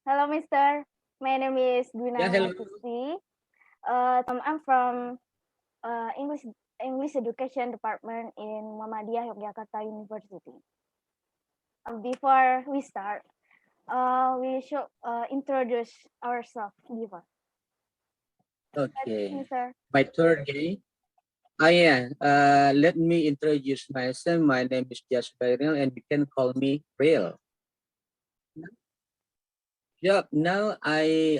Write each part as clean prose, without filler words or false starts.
Hello, Mister. My name is Yeah, Gwinarma hello. Susi. I'm from English Education Department in Muhammadiyah Yogyakarta University. Before we start, we should introduce ourselves before. Okay. Mister. My turn, okay? Yeah. Let me introduce myself. My name is Jasper and you can call me Real. Yeah, now I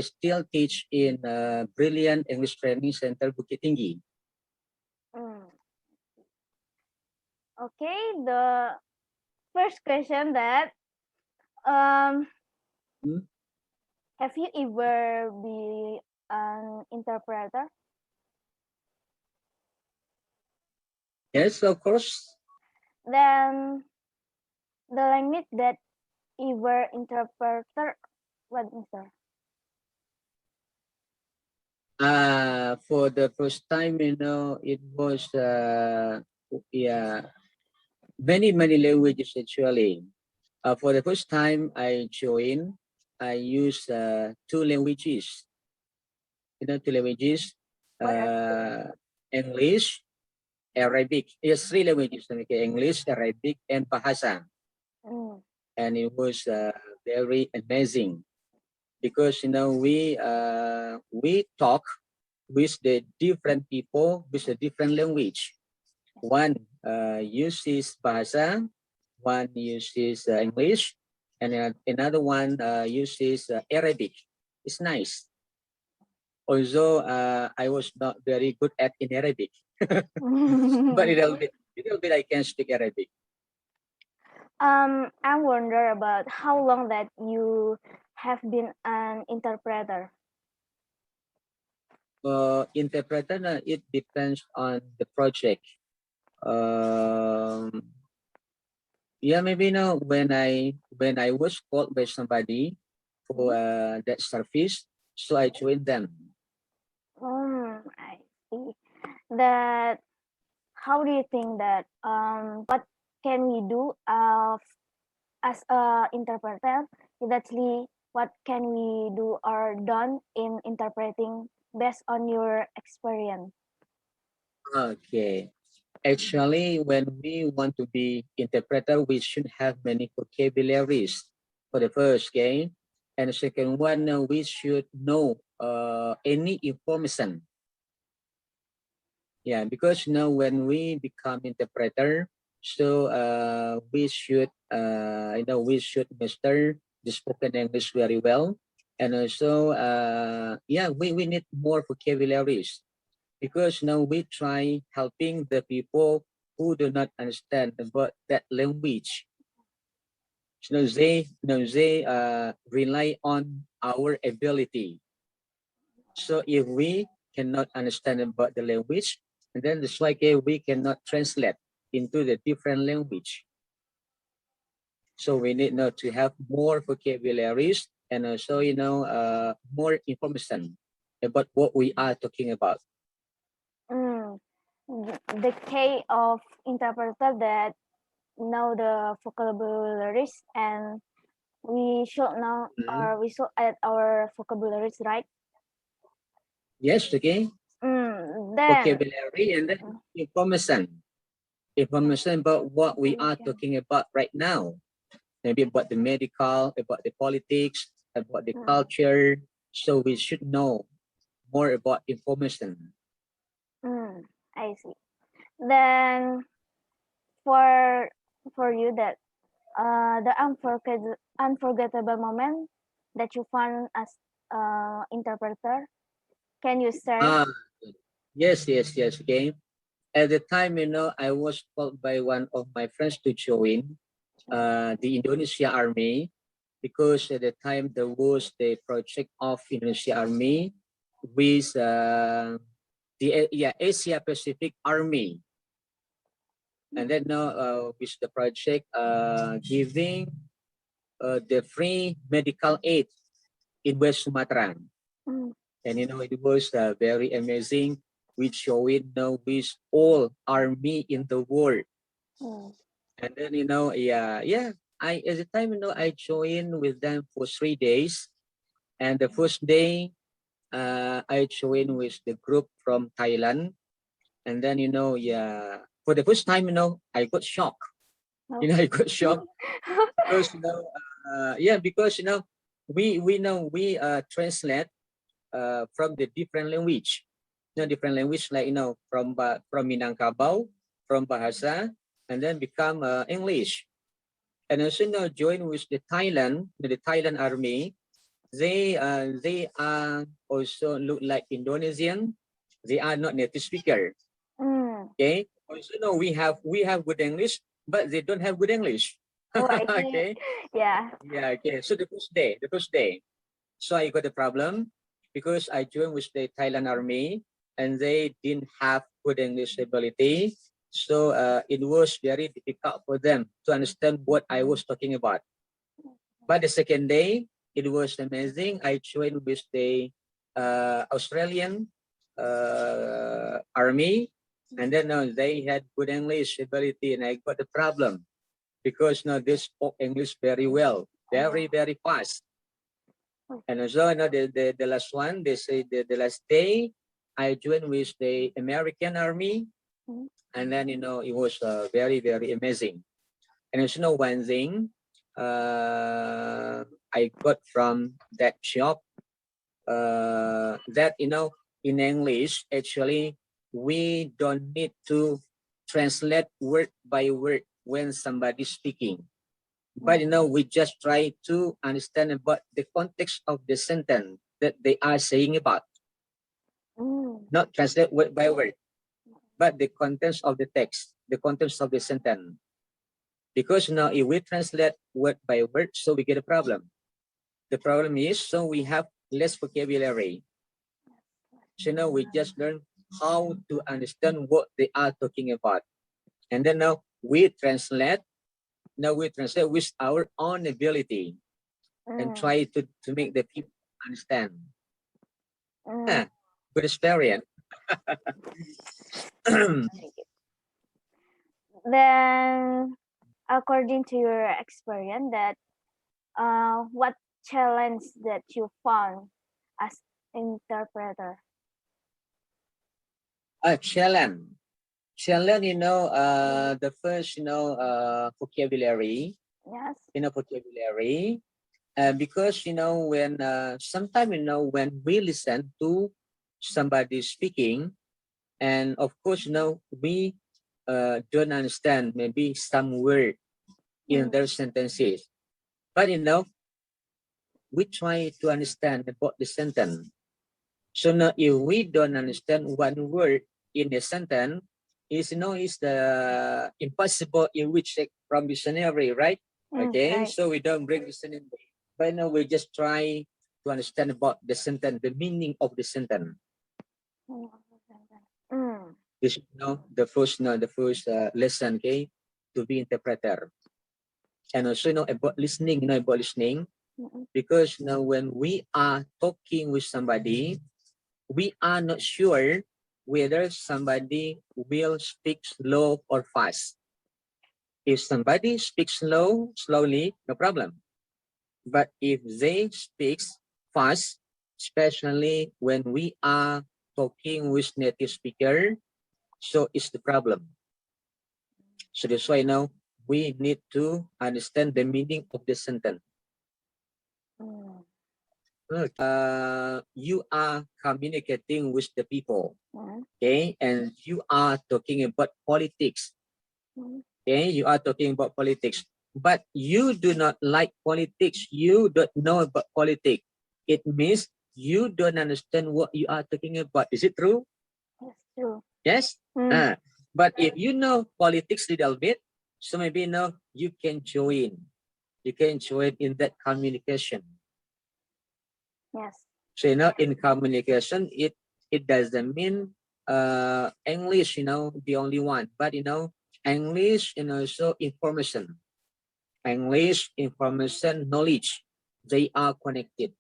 still teach in Brilliant English Training Center Bukit Tinggi. Mm. Okay, the first question that um, Hmm? have you ever been an interpreter? Yes, of course. Then the language that you were interpreter, what, Mister? For the first time, it was yeah, many languages actually. For the first time I joined, I used two languages. Two languages, What are uh, English, Arabic. Yes, three languages. Okay, English, Arabic, and Bahasa. mm, And it was very amazing because we talk with the different people with a different language. One uses Bahasa, one uses English, and another one uses Arabic. It's nice. Although I was not very good at in Arabic, but little bit I can speak Arabic. I wonder about how long that you have been an interpreter. Interpreter, it depends on the project. Um, yeah, maybe when I was called by somebody for Mhm. that service, so I joined them. I see. That how do you think that what can we do as a interpreter? Exactly what can we do or done in interpreting based on your experience? Okay. Actually, when we want to be interpreter, we should have many vocabularies for the first, okay? And the second one, we should know any information. Yeah, because when we become interpreter, so we should master the spoken English very well. And also, we need more vocabularies because now we try helping the people who do not understand about that language. So they rely on our ability. So if we cannot understand about the language, and then it's like we cannot translate into the different language. So we need now to have more vocabularies and also more information about what we are talking about. Mm, the key of interpreter that know the vocabularies and we should know Mhm. or we should add our vocabularies, right? Yes, okay. Then Vocabulary and then information about what we are okay. talking about right now. Maybe about the medical, about the politics, about the Mm, culture. So we should know more about information. mm, I see. Then for you that the unforgettable moment that you found as interpreter, can you share? Ah, yes. Okay. At the time, I was called by one of my friends to join the Indonesia Army because at the time there was the project of Indonesia Army with the Asia Pacific Army, and then now with the project giving the free medical aid in West Sumatra. Mm, And it was very amazing. We show it now with all army in the world. mm, And then yeah. at the time, I joined with them for 3 days. And the first day, I joined with the group from Thailand. And then, yeah, for the first time, I got shocked. I got shocked because, yeah, because, we translate from the different language, different language like, from Minangkabau, from Bahasa, and then become English. And also now join with the Thailand army. They are also look like Indonesian. They are not native speaker. Okay. Also no, we have good English, but they don't have good English. Oh, I see. Okay. Yeah. Yeah. Okay. So the first day, so I got a problem because I joined with the Thailand army and they didn't have good English ability. So it was very difficult for them to understand what I was talking about. But the second day, it was amazing. I joined with the Australian army, and then they had good English ability, and I got the problem because they spoke English very well, very very fast. And also, the last one, they say the last day, I joined with the American army, and then it was very very amazing. And also, one thing I got from that job that in English actually we don't need to translate word by word when somebody's speaking, but we just try to understand about the context of the sentence that they are saying about, not translate word by word, but the contents of the text, the contents of the sentence. Because now if we translate word by word, so we get a problem. The problem is, so we have less vocabulary. So now we just learn how to understand what they are talking about. And then now we translate with our own ability and try to make the people understand. Good experience. Then, according to your experience, that what challenge that you found as interpreter? Challenge. Challenge, the first, vocabulary, Yes. vocabulary. Because when sometimes when we listen to somebody speaking, and of course we don't understand maybe some word in their sentences, but we try to understand about the sentence. So now if we don't understand one word in a sentence, is the impossible in which from dictionary, right? Okay, Right. so we don't bring dictionary. Right now, we just try to understand about the sentence, the meaning of the sentence. This, the first lesson, okay, to be interpreter. And also, about listening, about listening, because now when we are talking with somebody, we are not sure whether somebody will speak slow or fast. If somebody speaks slowly, no problem. But if they speak fast, especially when we are talking with native speaker, so it's the problem. So that's why now we need to understand the meaning of the sentence. You are communicating with the people, okay, and you are talking about politics. Okay, you are talking about politics, but you do not like politics. You don't know about politics. It means you don't understand what you are talking about. Is it true? Yes, true. Yes. But if you know politics little bit, so maybe you can join. You can join in that communication. Yes. So in communication, it doesn't mean English, the only one, but English and also information. English, information, knowledge, they are connected.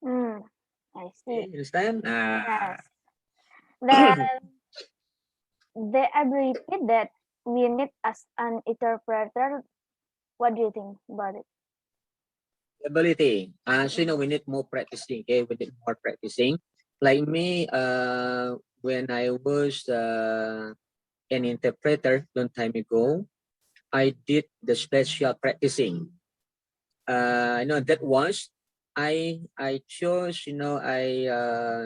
I see. You understand? Yes. Then the ability that we need as an interpreter? What do you think about it? Ability. So we need more practicing. Okay, we need more practicing. Like me, when I was an interpreter long time ago, I did the special practicing. That was I chose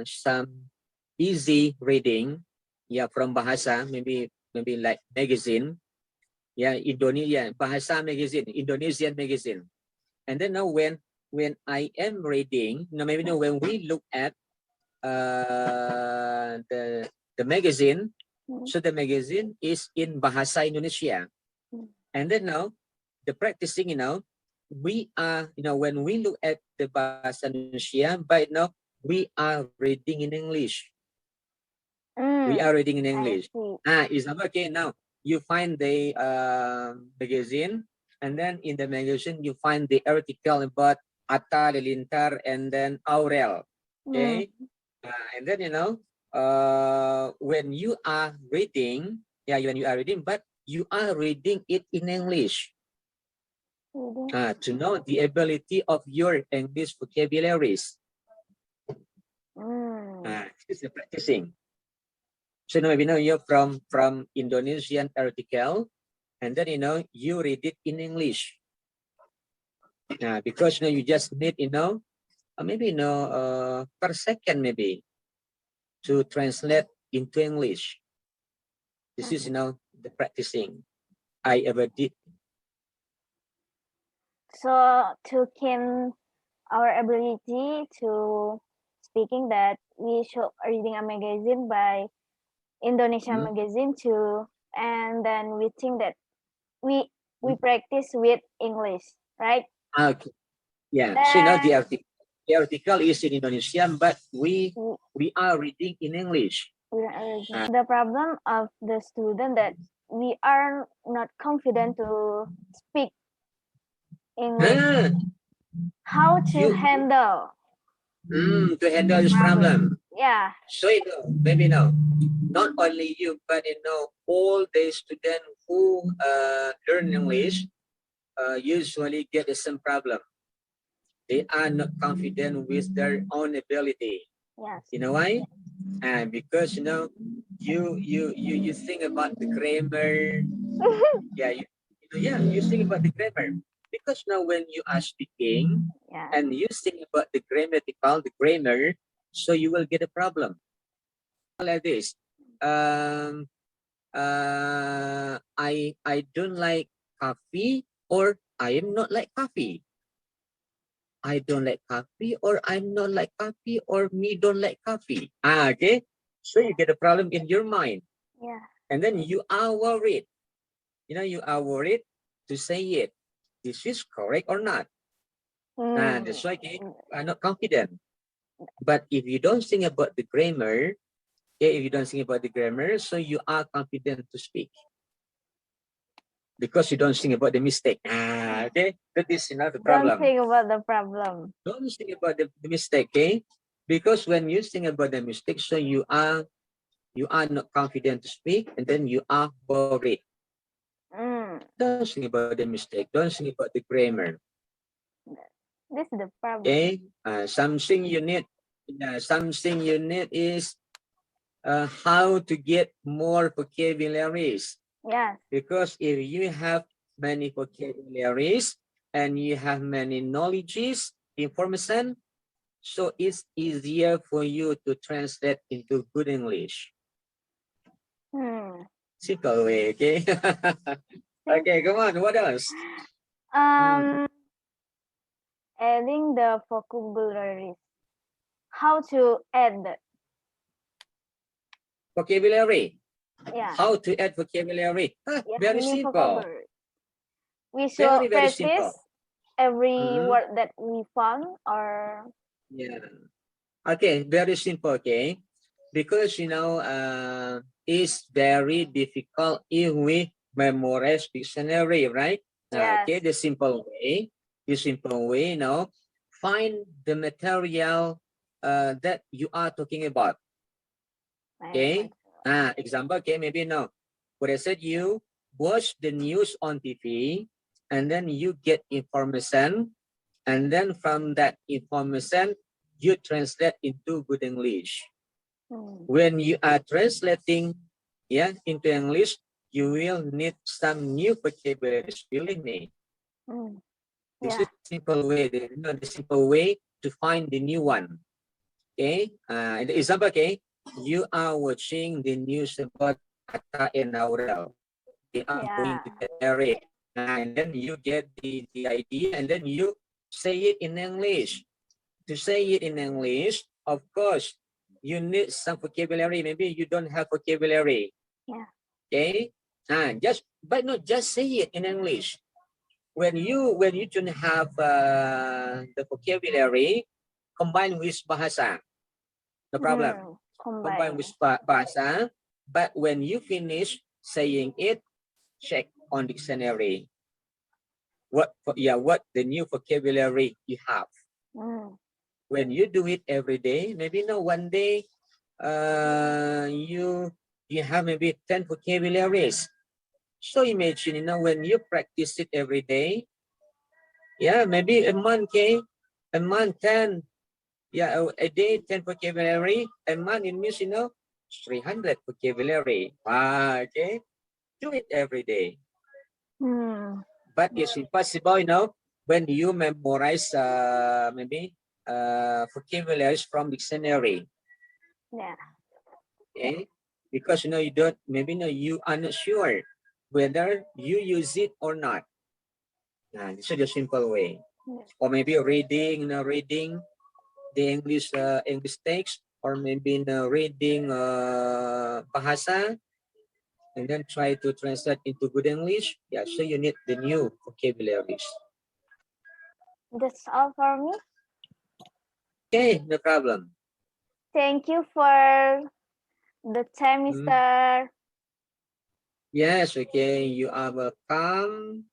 some easy reading, yeah, from bahasa, maybe like magazine, yeah, Indonesia bahasa magazine, Indonesian magazine. And then now when I am reading, maybe when we look at the magazine, so the magazine is in bahasa Indonesia. And then now the practicing, we are, when we look at the bahasa Indonesia, but now we are reading in English. We are reading in English. Is okay. Now you find the magazine, and then in the magazine you find the article about Atta, Lilintar, and then Aurel. Okay, and then when you are reading, when you are reading, but you are reading it in English. To know the ability of your English vocabularies. This is the practicing. So now you're from Indonesian article, and then you read it in English. Because you just need maybe per second maybe to translate into English. This is the practicing I ever did. So to gain our ability to speaking, that we should reading a magazine by Indonesian magazine too, and then we think that we practice with English, right? Okay. Yeah. So the article is in Indonesian, but we are reading in English. The problem of the student that we are not confident to speak English. How to handle? To handle this problem. Yeah. So maybe not only you, but all the students who learn English usually get the same problem. They are not confident with their own ability. Yes. You know why? Because you think about the grammar. You think about the grammar. Because now when you are speaking and you think about the grammar, so you will get a problem. Like this. I don't like coffee, or I am not like coffee. I don't like coffee, or I'm not like coffee, or me don't like coffee. Okay. So you get a problem in your mind. Yeah. And then you are worried. You are worried to say it. This is correct or not. And that's why you are not confident. But if you don't think about the grammar, so you are confident to speak. Because you don't think about the mistake. Okay? That is the problem. Don't think about the problem. Don't think about the mistake, okay? Because when you think about the mistake, so you are not confident to speak, and then you are worried. Don't think about the mistake. Don't think about the grammar. This is the problem. Okay? Something you need is how to get more vocabularies. Yes. Because if you have many vocabularies and you have many knowledges, information, so it's easier for you to translate into good English. Simple way, okay? Okay, come on, what else? Adding the vocabularies. How to add the vocabulary? Yeah. How to add vocabulary? Very simple. We should Very practice simple. every word that we found, or okay, very simple. Okay, because it's very difficult if we memorize dictionary, right? Yes. Okay, the simple way, find the material that you are talking about. Okay. Example. Okay, maybe what I said, you watch the news on TV, and then you get information, and then from that information, you translate into good English. When you are translating, into English, you will need some new vocabularies, believe me. This is simple way, the simple way to find the new one. Okay, the example, okay, you are watching the news about Atta and Aurel. They are going to get married, and then you get the idea, and then you say it in English. To say it in English, of course, you need some vocabulary. Maybe you don't have vocabulary. Okay, but not just say it in English. When you don't have the vocabulary, combine with bahasa, no problem. Combine with bahasa, but when you finish saying it, check on dictionary. What the new vocabulary you have. When you do it every day, maybe one day, you have maybe 10 vocabularies. So imagine, when you practice it every day, maybe a month, okay? A month 10, a day 10 vocabulary, a month it means, 300 vocabulary. Okay? Do it every day. But it's impossible, when you memorize maybe vocabularies from dictionary. Okay? Because you don't, maybe you are not sure whether you use it or not. This is the simple way. Or maybe reading the English text, or maybe reading bahasa, and then try to translate into good English. So you need the new vocabularies. That's all for me. Okay, no problem. Thank you for the time, Mr. Yes, okay. You are welcome.